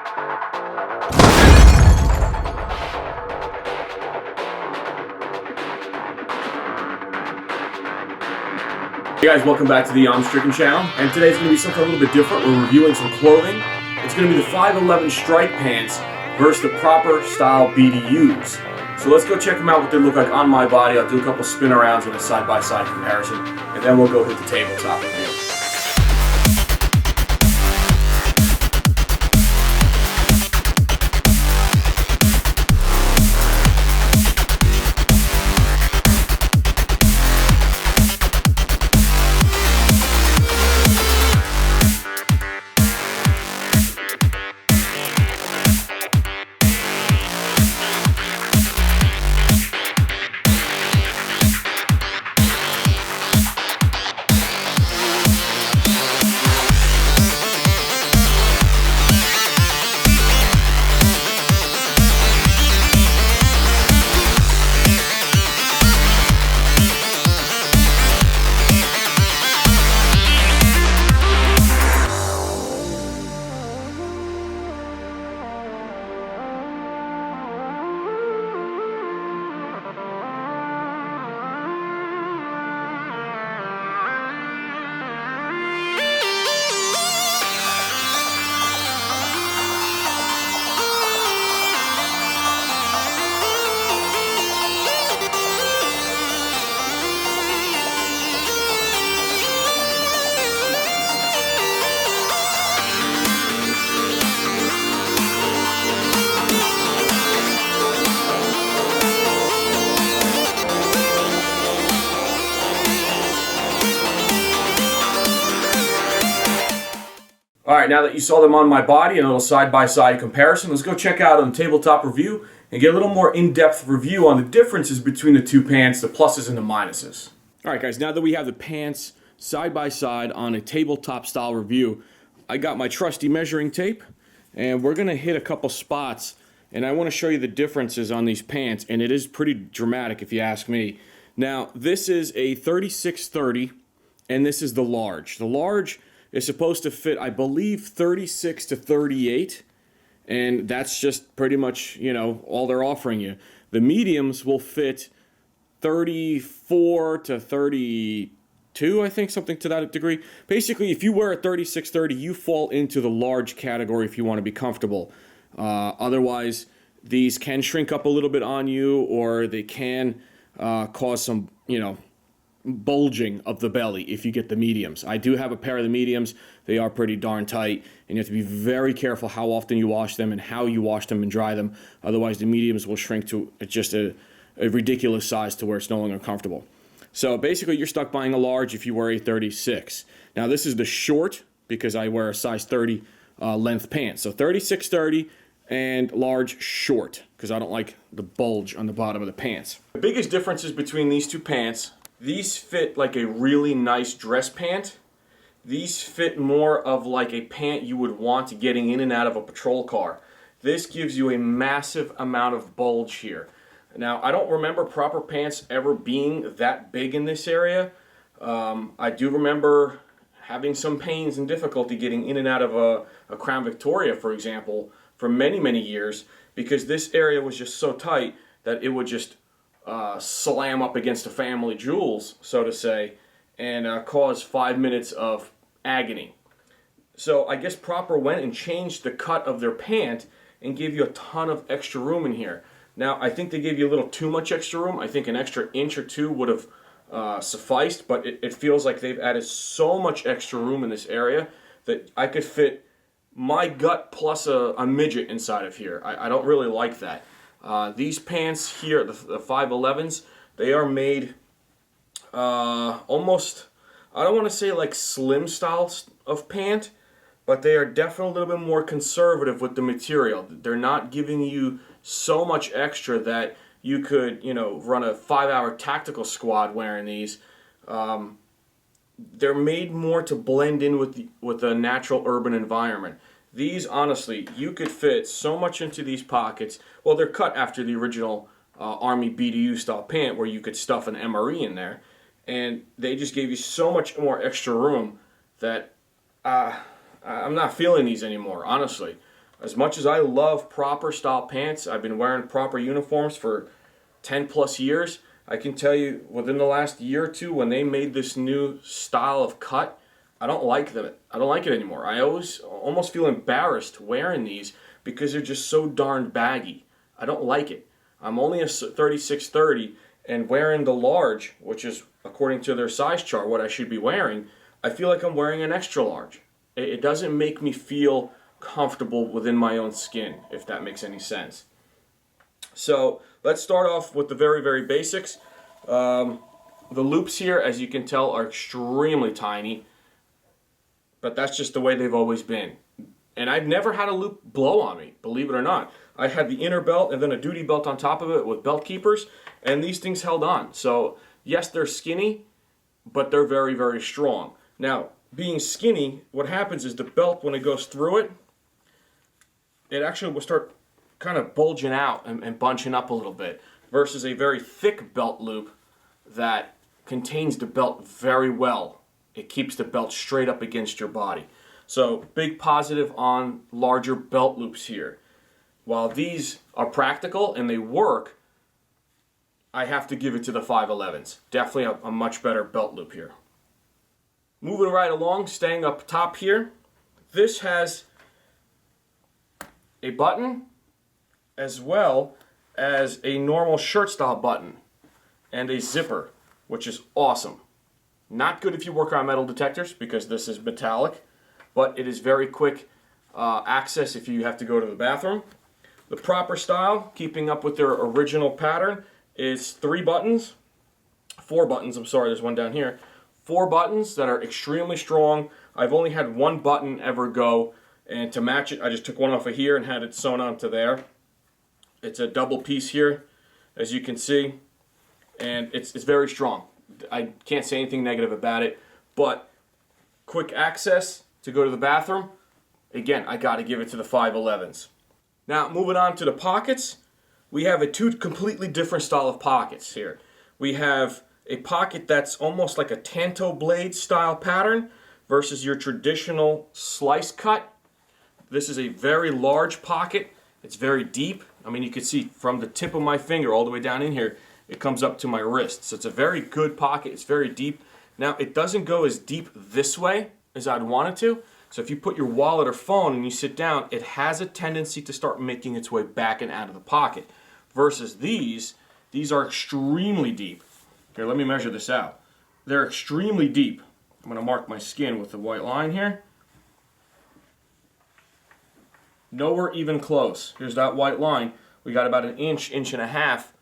Hey guys, welcome back to the STRYKE channel, and today's going to be something a little bit different. We're reviewing some clothing. It's going to be the 511 STRYKE pants versus the proper style BDUs. So let's go check them out, what they look like on my body. I'll do a couple spin arounds and a side-by-side comparison, and then we'll go hit the tabletop review. Alright, now that you saw them on my body and a little side-by-side comparison, let's go check out on tabletop review and get a little more in-depth review on the differences between the two pants, the pluses and the minuses. Alright guys, now that we have the pants side-by-side on a tabletop style review, I got my trusty measuring tape and we're going to hit a couple spots and I want to show you the differences on these pants, and it is pretty dramatic if you ask me. Now, this is a 36-30 and this is the large. The large is supposed to fit, I believe, 36 to 38, and that's just pretty much, you know, all they're offering you. The mediums will fit 34 to 32, I think, something to that degree. Basically, if you wear a 36-30, you fall into the large category if you want to be comfortable. Otherwise, these can shrink up a little bit on you, or they can cause some, you know, bulging of the belly if you get the mediums. I do have a pair of the mediums. They are pretty darn tight, and you have to be very careful how often you wash them and how you wash them and dry them. Otherwise, the mediums will shrink to just a ridiculous size to where it's no longer comfortable. So basically, you're stuck buying a large if you wear a 36. Now, this is the short because I wear a size 30 length pants. So 36-30 and large short because I don't like the bulge on the bottom of the pants. The biggest differences between these two pants: these fit like a really nice dress pant. These fit more of like a pant you would want getting in and out of a patrol car. This gives you a massive amount of bulge here. Now, I don't remember proper pants ever being that big in this area. I do remember having some pains and difficulty getting in and out of a Crown Victoria, for example, for many, many years, because this area was just so tight that it would just slam up against the family jewels, so to say, and cause 5 minutes of agony. So I guess Proper went and changed the cut of their pant and gave you a ton of extra room in here. Now, I think they gave you a little too much extra room. I think an extra inch or two would have sufficed, but it feels like they've added so much extra room in this area that I could fit my gut plus a midget inside of here. I don't really like that. These pants here, the 511s, they are made almost, I don't want to say like slim style of pant, but they are definitely a little bit more conservative with the material. They're not giving you so much extra that you could, you know, run a 5-hour tactical squad wearing these. They're made more to blend in with the natural urban environment. These, honestly, you could fit so much into these pockets. Well, they're cut after the original Army BDU style pant where you could stuff an MRE in there. And they just gave you so much more extra room that I'm not feeling these anymore, honestly. As much as I love proper style pants, I've been wearing proper uniforms for 10 plus years. I can tell you within the last year or two, when they made this new style of cut, I don't like them. I don't like it anymore. I almost feel embarrassed wearing these because they're just so darn baggy. I don't like it. I'm only a 36-30, and wearing the large, which is according to their size chart what I should be wearing, I feel like I'm wearing an extra large. It doesn't make me feel comfortable within my own skin, if that makes any sense. So let's start off with the very, very basics. The loops here, as you can tell, are extremely tiny, but that's just the way they've always been. And I've never had a loop blow on me, believe it or not. I had the inner belt and then a duty belt on top of it with belt keepers, and these things held on. So yes, they're skinny, but they're very, very strong. Now, being skinny, what happens is the belt, when it goes through it, it actually will start kind of bulging out and bunching up a little bit, versus a very thick belt loop that contains the belt very well. It keeps the belt straight up against your body. So big positive on larger belt loops here. While these are practical and they work, I have to give it to the 511s. Definitely a much better belt loop here. Moving right along, staying up top here, this has a button as well as a normal shirt style button and a zipper, which is awesome. Not good if you work on metal detectors because this is metallic, but it is very quick access if you have to go to the bathroom. The proper style, keeping up with their original pattern, is 4 buttons, I'm sorry, there's one down here. 4 buttons that are extremely strong. I've only had one button ever go, and to match it, I just took one off of here and had it sewn onto there. It's a double piece here, as you can see, and it's very strong. I can't say anything negative about it, but quick access to go to the bathroom, again, I got to give it to the 511s. Now, moving on to the pockets, we have 2 completely different style of pockets here. We have a pocket that's almost like a tanto blade style pattern versus your traditional slice cut. This is a very large pocket. It's very deep. I mean, you can see from the tip of my finger all the way down in here, it comes up to my wrist. So it's a very good pocket. It's very deep. Now, it doesn't go as deep this way as I'd want it to. So if you put your wallet or phone and you sit down, it has a tendency to start making its way back and out of the pocket. Versus these are extremely deep. Here, let me measure this out. They're extremely deep. I'm going to mark my skin with the white line here. Nowhere even close. Here's that white line. We got about an inch and a half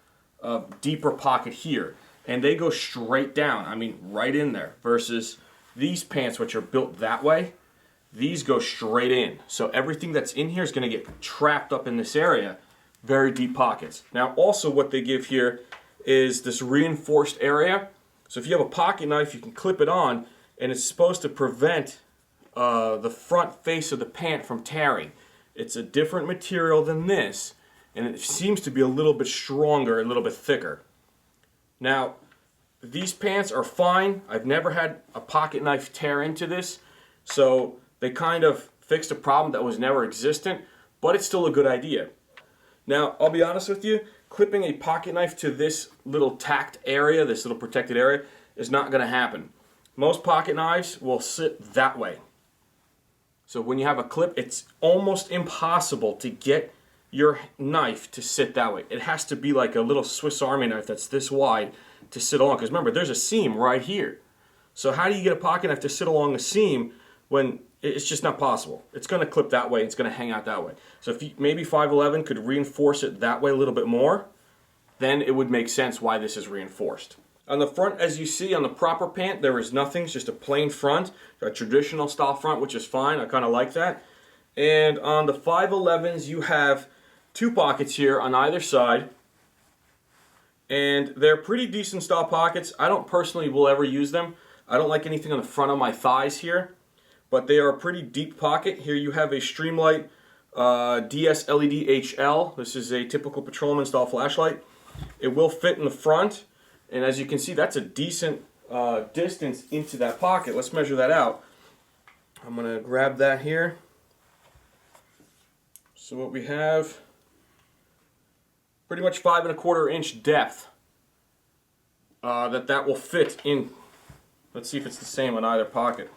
of deeper pocket here. And they go straight down. I mean, right in there. Versus these pants, which are built that way, these go straight in. So everything that's in here is going to get trapped up in this area. Very deep pockets. Now, also what they give here is this reinforced area. So if you have a pocket knife, you can clip it on, and it's supposed to prevent the front face of the pant from tearing. It's a different material than this, and it seems to be a little bit stronger, a little bit thicker. Now, these pants are fine. I've never had a pocket knife tear into this, so they kind of fixed a problem that was never existent, but it's still a good idea. Now, I'll be honest with you, clipping a pocket knife to this little tacked area, this little protected area, is not going to happen. Most pocket knives will sit that way. So when you have a clip, it's almost impossible to get your knife to sit that way. It has to be like a little Swiss Army knife that's this wide to sit along. Because remember, there's a seam right here. So how do you get a pocket knife to sit along a seam when it's just not possible? It's going to clip that way. It's going to hang out that way. So if you, maybe 511 could reinforce it that way a little bit more, then it would make sense why this is reinforced. On the front, as you see on the proper pant, there is nothing. It's just a plain front, a traditional style front, which is fine. I kind of like that. And on the 511s, you have 2 pockets here on either side. And they're pretty decent style pockets. I don't personally will ever use them. I don't like anything on the front of my thighs here. But they are a pretty deep pocket. Here you have a Streamlight DS LED HL. This is a typical patrolman style flashlight. It will fit in the front. And as you can see, that's a decent distance into that pocket. Let's measure that out. I'm going to grab that here. So what we have, pretty much 5 1/4 inch depth that will fit in. Let's see if it's the same on either pocket.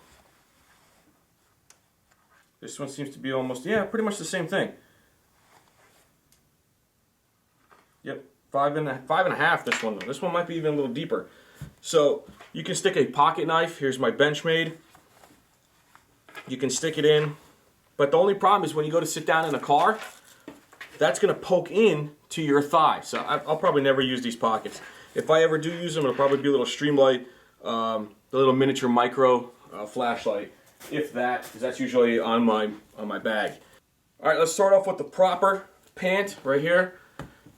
This one seems to be almost, yeah, pretty much the same thing. Yep, 5 and a half this one though. This one might be even a little deeper. So you can stick a pocket knife. Here's my Benchmade. You can stick it in, but the only problem is when you go to sit down in a car, that's going to poke in to your thigh. So I'll probably never use these pockets. If I ever do use them, it'll probably be a little Streamlight, the little miniature micro flashlight, if that, because that's usually on my bag. All right, let's start off with the proper pant right here.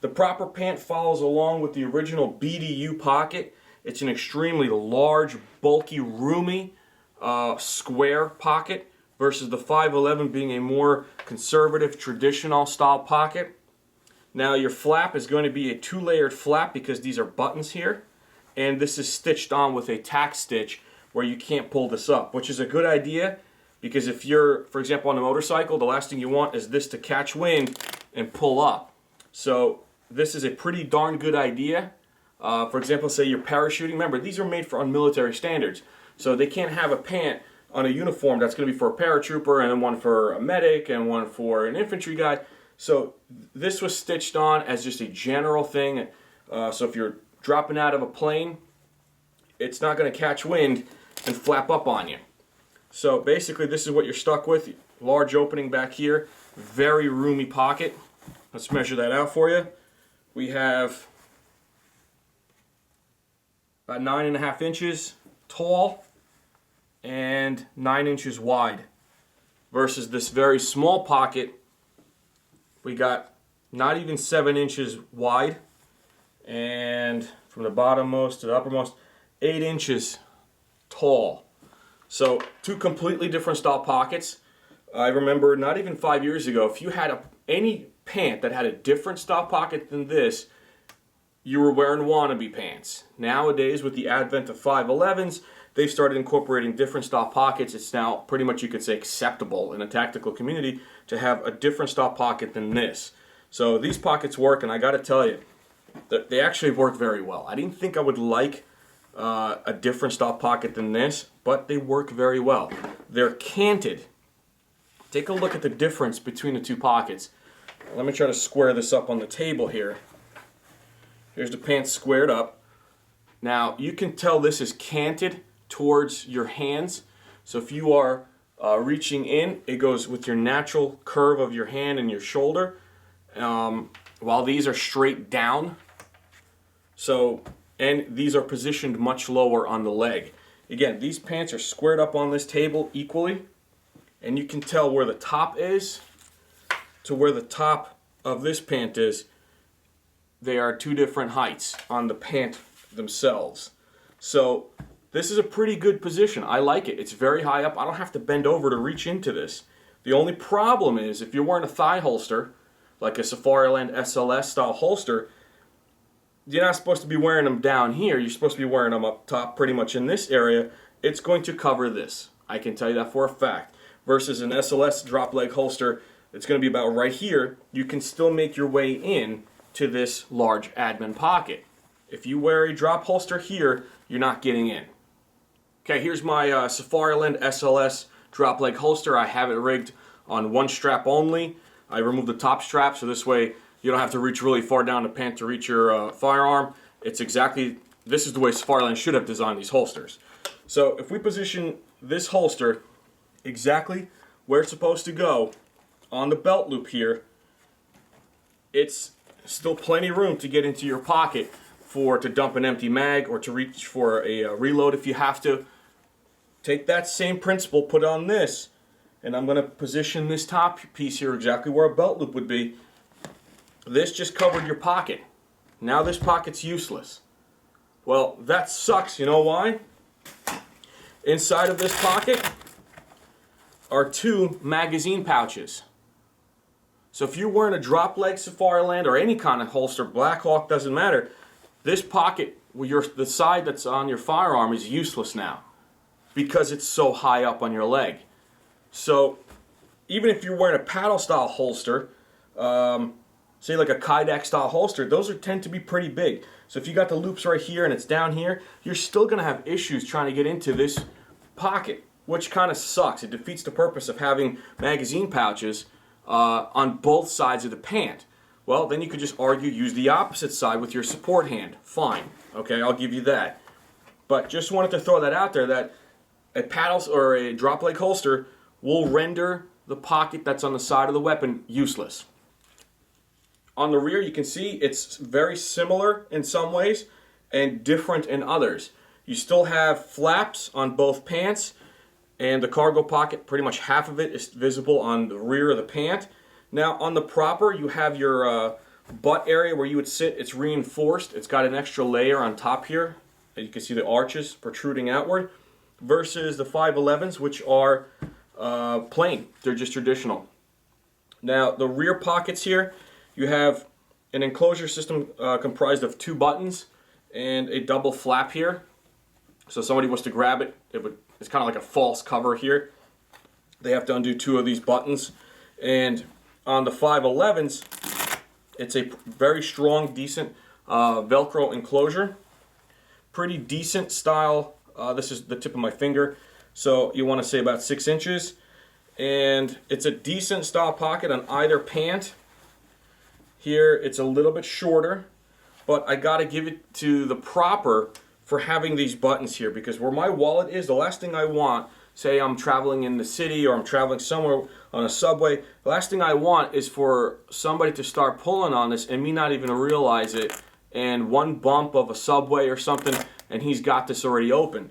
The proper pant follows along with the original BDU pocket. It's an extremely large, bulky, roomy, square pocket versus the 511 being a more conservative, traditional style pocket. Now your flap is going to be a 2-layered flap because these are buttons here, and this is stitched on with a tack stitch where you can't pull this up, which is a good idea because if you're, for example, on a motorcycle, the last thing you want is this to catch wind and pull up. So this is a pretty darn good idea. For example, say you're parachuting. Remember, these are made on military standards, so they can't have a pant on a uniform that's going to be for a paratrooper and then one for a medic and one for an infantry guy. So this was stitched on as just a general thing. So if you're dropping out of a plane, it's not going to catch wind and flap up on you. So basically this is what you're stuck with. Large opening back here, very roomy pocket. Let's measure that out for you. We have about 9 1/2 inches tall and 9 inches wide versus this very small pocket. We got not even 7 inches wide, and from the bottommost to the uppermost, 8 inches tall. So 2 completely different style pockets. I remember not even 5 years ago, if you had any pant that had a different style pocket than this, you were wearing wannabe pants. Nowadays, with the advent of 511s, they've started incorporating different style pockets. It's now pretty much, you could say, acceptable in a tactical community to have a different style pocket than this. So these pockets work, and I got to tell you, they actually work very well. I didn't think I would like a different style pocket than this, but they work very well. They're canted. Take a look at the difference between the 2 pockets. Let me try to square this up on the table here. Here's the pant squared up. Now you can tell this is canted towards your hands. So if you are reaching in, it goes with your natural curve of your hand and your shoulder, while these are straight down. So, and these are positioned much lower on the leg. Again, these pants are squared up on this table equally, and you can tell where the top is to where the top of this pant is. They are 2 different heights on the pant themselves. So this is a pretty good position. I like it. It's very high up. I don't have to bend over to reach into this. The only problem is if you're wearing a thigh holster, like a Safariland SLS style holster, you're not supposed to be wearing them down here. You're supposed to be wearing them up top, pretty much in this area. It's going to cover this. I can tell you that for a fact. Versus an SLS drop leg holster, it's going to be about right here. You can still make your way in to this large admin pocket. If you wear a drop holster here, you're not getting in. Okay, here's my Safariland SLS drop leg holster. I have it rigged on 1 strap only. I removed the top strap so this way you don't have to reach really far down the pant to reach your firearm. It's exactly, this is the way Safariland should have designed these holsters. So if we position this holster exactly where it's supposed to go on the belt loop here, it's still plenty of room to get into your pocket to dump an empty mag or to reach for a reload if you have to. Take that same principle, put it on this, and I'm going to position this top piece here exactly where a belt loop would be. This just covered your pocket. Now this pocket's useless. Well, that sucks. You know why? Inside of this pocket are 2 magazine pouches. So if you're wearing a drop leg Safariland or any kind of holster, Black Hawk, doesn't matter, this pocket, the side that's on your firearm, is useless now because it's so high up on your leg. So even if you're wearing a paddle style holster, say like a Kydex style holster, those tend to be pretty big. So if you got the loops right here and it's down here, you're still going to have issues trying to get into this pocket, which kind of sucks. It defeats the purpose of having magazine pouches on both sides of the pant. Well, then you could just argue use the opposite side with your support hand. Fine. Okay, I'll give you that. But just wanted to throw that out there, that a paddle or a drop leg holster will render the pocket that's on the side of the weapon useless. On the rear, you can see it's very similar in some ways and different in others. You still have flaps on both pants, and the cargo pocket, pretty much half of it is visible on the rear of the pant. Now on the propper, you have your butt area where you would sit. It's reinforced. It's got an extra layer on top here. You can see the arches protruding outward, versus the 511s, which are plain. They're just traditional. Now the rear pockets here, you have an enclosure system comprised of 2 buttons and a double flap here. So if somebody was to grab it, it's kind of like a false cover here. They have to undo 2 of these buttons. And on the 511s, it's a very strong, decent Velcro enclosure. Pretty decent style. This is the tip of my finger, so you want to say about 6 inches. And it's a decent style pocket on either pant. Here it's a little bit shorter, but I got to give it to the propper for having these buttons here, because where my wallet is, the last thing I want, say I'm traveling in the city or I'm traveling somewhere on a subway, the last thing I want is for somebody to start pulling on this and me not even realize it, and one bump of a subway or something and he's got this already open.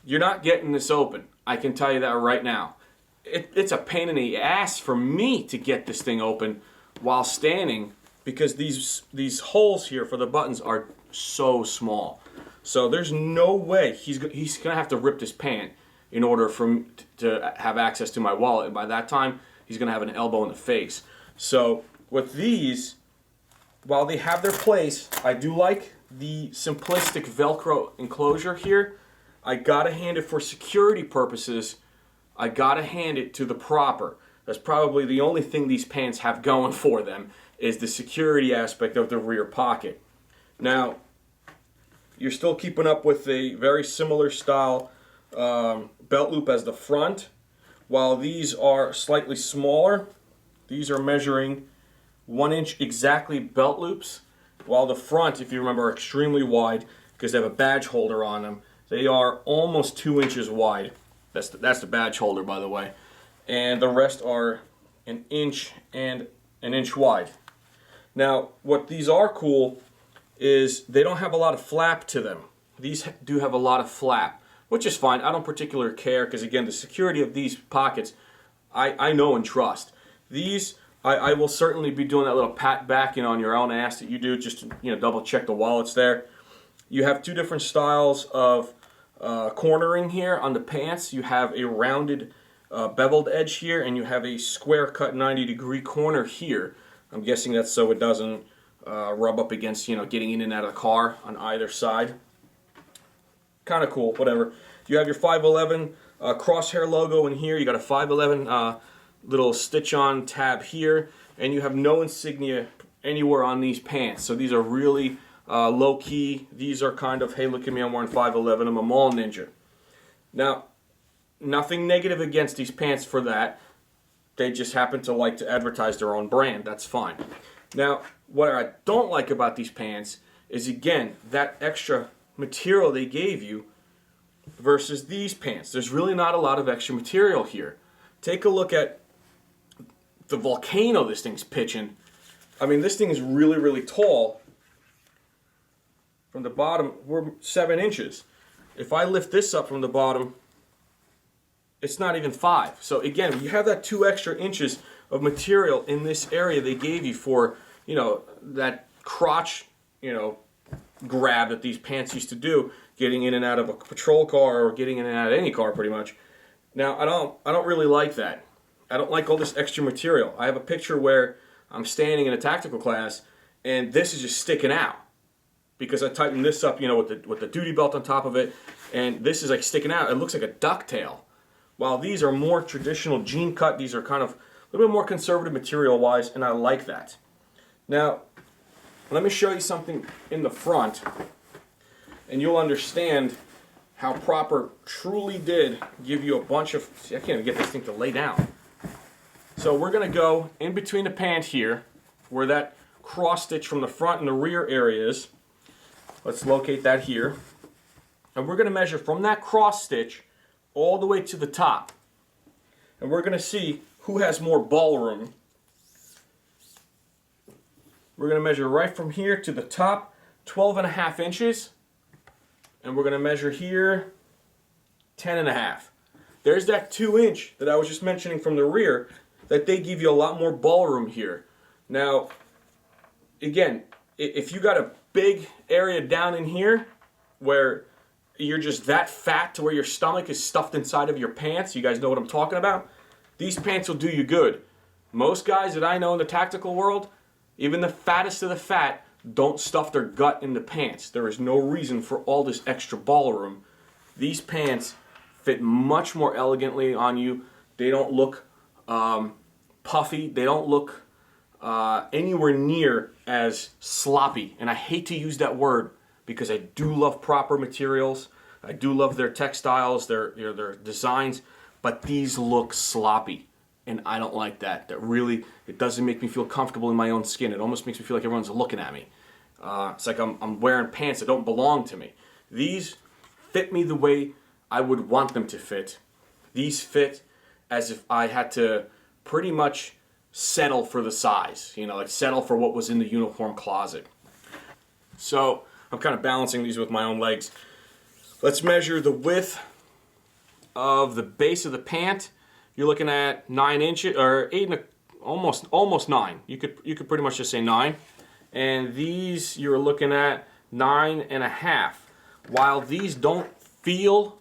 You're not getting this open. I can tell you that right now. It's a pain in the ass for me to get this thing open while standing, because these holes here for the buttons are so small. So there's no way he's going to have to rip this pant in order for me to have access to my wallet. And by that time, he's going to have an elbow in the face. So with these, while they have their place, I do like the simplistic Velcro enclosure here. I got to hand it, for security purposes, I got to hand it to the propper. That's probably the only thing these pants have going for them, is the security aspect of the rear pocket. Now, you're still keeping up with a very similar style belt loop as the front. While these are slightly smaller, these are measuring 1 inch exactly belt loops, while the front, if you remember, are extremely wide because they have a badge holder on them. They are almost 2 inches wide. That's the badge holder, by the way. And the rest are 1 inch and 1 inch wide. Now, what these are cool is they don't have a lot of flap to them. These do have a lot of flap, which is fine. I don't particularly care, because again, the security of these pockets, I know and trust. These, I will certainly be doing that little pat back on your own ass that you do, just to double check the wallets there. You have 2 different styles of cornering here on the pants. You have a rounded beveled edge here, and you have a square cut 90-degree corner here. I'm guessing that's so it doesn't rub up against, getting in and out of the car on either side. Kind of cool, whatever. You have your 511 crosshair logo in here. You got a 511 little stitch-on tab here, and you have no insignia anywhere on these pants. So these are really low-key. These are kind of, hey, look at me, I'm wearing 511, I'm a mall ninja. Now, nothing negative against these pants for that. They just happen to like to advertise their own brand. That's fine. Now, what I don't like about these pants is, again, that extra material they gave you versus these pants. There's really not a lot of extra material here. Take a look at the volcano this thing's pitching. I mean, this thing is really, really tall. From the bottom, we're 7 inches. If I lift this up from the bottom, it's not even 5. So again, you have that 2 extra inches of material in this area they gave you for, that crotch, grab that these pants used to do, getting in and out of a patrol car or getting in and out of any car pretty much. Now, I don't really like that. I don't like all this extra material. I have a picture where I'm standing in a tactical class and this is just sticking out because I tightened this up, with the duty belt on top of it, and this is like sticking out. It looks like a ducktail. While these are more traditional jean cut, these are kind of little bit more conservative material-wise, and I like that. Now, let me show you something in the front, and you'll understand how Proper truly did give you a bunch of... See, I can't even get this thing to lay down. So we're going to go in between the pant here, where that cross stitch from the front and the rear area is. Let's locate that here. And we're going to measure from that cross stitch all the way to the top. And we're going to see who has more ballroom. We're going to measure right from here to the top, 12.5 inches. And we're going to measure here 10.5. There's that 2-inch that I was just mentioning from the rear, that they give you a lot more ballroom here. Now, again, if you got a big area down in here where you're just that fat to where your stomach is stuffed inside of your pants, you guys know what I'm talking about, these pants will do you good. Most guys that I know in the tactical world, even the fattest of the fat, don't stuff their gut in the pants. There is no reason for all this extra ballroom. These pants fit much more elegantly on you. They don't look puffy. They don't look anywhere near as sloppy. And I hate to use that word because I do love Proper materials. I do love their textiles, their designs, but these look sloppy. And I don't like that. That really, it doesn't make me feel comfortable in my own skin. It almost makes me feel like everyone's looking at me. It's like I'm wearing pants that don't belong to me. These fit me the way I would want them to fit. These fit as if I had to pretty much settle for the size. You know, like settle for what was in the uniform closet. So I'm kind of balancing these with my own legs. Let's measure the width of the base of the pant. You're looking at 9 inches or 8 and almost 9. You could pretty much just say 9. And these you're looking at 9.5. While these don't feel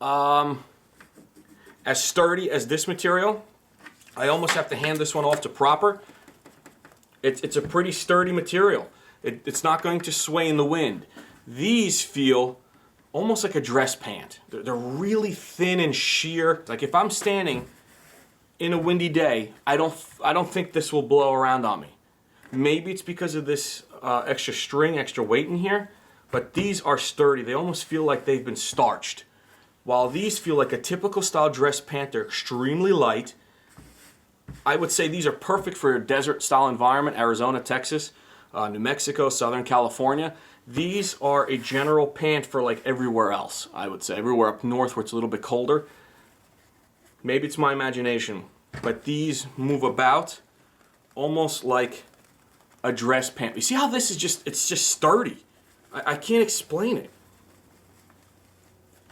as sturdy as this material, I almost have to hand this one off to Proper. It's a pretty sturdy material. It's not going to sway in the wind. These feel almost like a dress pant. They're really thin and sheer. Like if I'm standing in a windy day, I don't think this will blow around on me. Maybe it's because of this extra string, extra weight in here, but these are sturdy. They almost feel like they've been starched. While these feel like a typical style dress pant, they're extremely light. I would say these are perfect for a desert style environment, Arizona, Texas, New Mexico, Southern California. These are a general pant for like everywhere else, I would say. Everywhere up north where it's a little bit colder. Maybe it's my imagination, but these move about almost like a dress pant. You see how this is it's just sturdy. I can't explain it.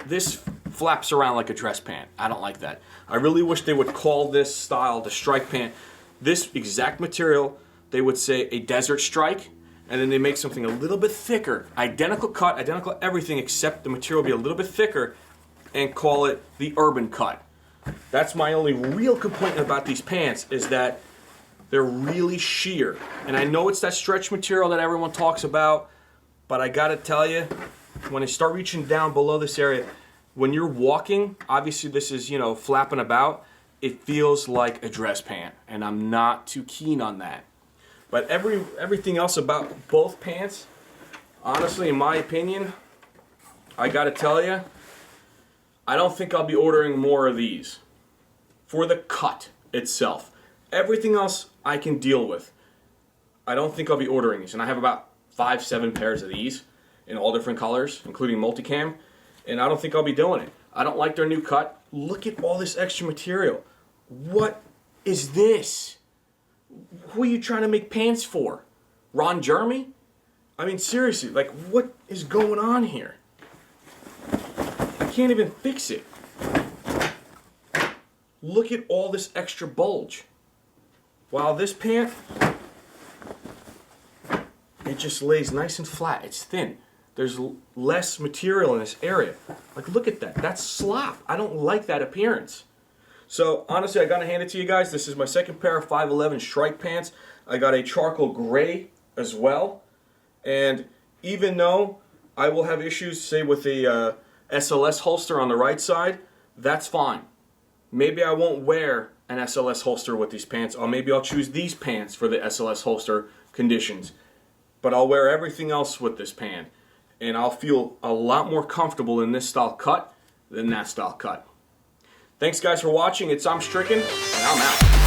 This flaps around like a dress pant. I don't like that. I really wish they would call this style the strike pant. This exact material, they would say a desert strike, and then they make something a little bit thicker, identical cut, identical everything, except the material be a little bit thicker, and call it the urban cut. That's my only real complaint about these pants, is that they're really sheer. And I know it's that stretch material that everyone talks about, but I gotta tell you, when I start reaching down below this area, when you're walking, obviously this is, you know, flapping about, it feels like a dress pant, and I'm not too keen on that. But everything else about both pants, honestly, in my opinion, I gotta tell you, I don't think I'll be ordering more of these for the cut itself. Everything else I can deal with. I don't think I'll be ordering these, and I have about 5-7 pairs of these in all different colors, including multicam, and I don't think I'll be doing it. I don't like their new cut. Look at all this extra material. What is this? Who are you trying to make pants for? Ron Jeremy? I mean, seriously, like, what is going on here? I can't even fix it. Look at all this extra bulge. While this pant, it just lays nice and flat. It's thin. There's less material in this area. Like, look at that. That's slop. I don't like that appearance. So, honestly, I gotta hand it to you guys. This is my second pair of 511 Strike pants. I got a charcoal gray as well. And even though I will have issues, say, with the SLS holster on the right side, that's fine. Maybe I won't wear an SLS holster with these pants, or maybe I'll choose these pants for the SLS holster conditions. But I'll wear everything else with this pant, and I'll feel a lot more comfortable in this style cut than that style cut. Thanks guys for watching. I'm Stricken, and I'm out.